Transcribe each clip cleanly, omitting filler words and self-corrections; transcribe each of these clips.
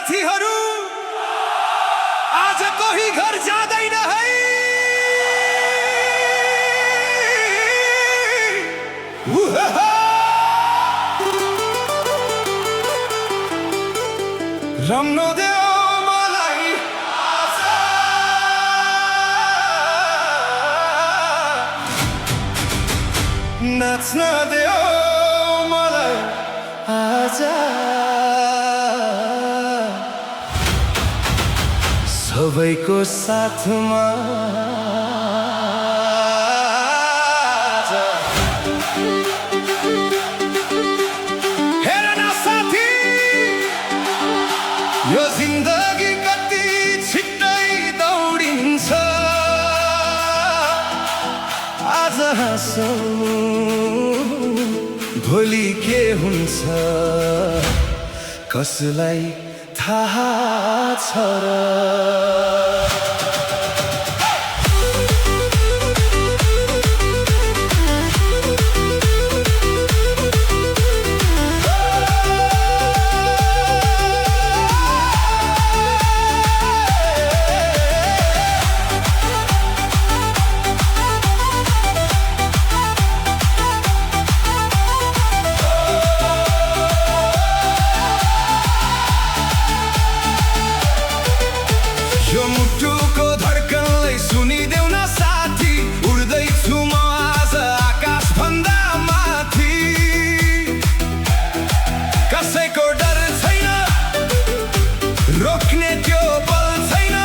साथीहरू आज कोही घर जाँदैन है। रम्न देऊ मलाई आज, नाच्न देऊ मलाई आज, सबैको साथमा। हेर न साथी, यो जिन्दगी कति छिट्टै दौडिन्छ। आज हाँसौँ, भोलि के हुन्छ कसलाई थाहा छ र। यो मुटुको धड्कनलाई सुनिदेऊ न साथी, उड्दैछु म आज आकाश भन्दा माथि। कसैको डर छैन, रोक्ने त्यो बल छैन।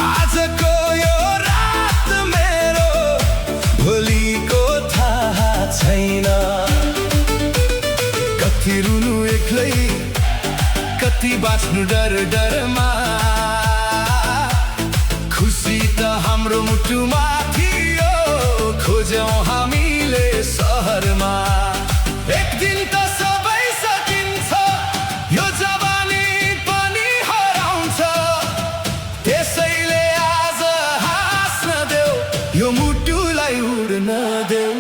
आजको यो रात मेरो, भोलिको थाहा छैन। कति रुनु एक्लै, कति बाँच्नु डर डरमा। खुसी त हाम्रो मुटुमा थियो, खोज्यौँ हामीले सहरमा। एक दिन त सबै सकिन्छ, यो जवानी पनि हराउँछ। त्यसैले आज हाँस्न देऊ, यो मुटुलाई उड्न देऊ।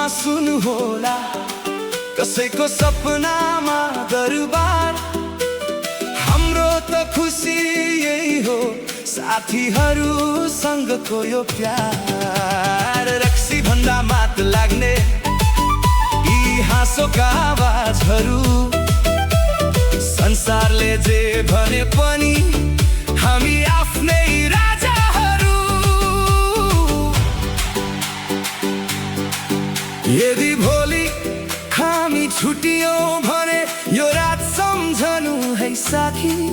सुन्नु होला कसैको सपनामा दरबार। हाम्रो त खुसी यही हो, साथीहरूसँगको यो प्यार। रक्सी भन्दा मात लाग्ने यी हाँसोका आवाजहरू, संसारले जे भने पनि हामी आफ्नै राजाहरू। यदि भोलि हामी छुट्टियौँ भने यो रात सम्झनु है साथी।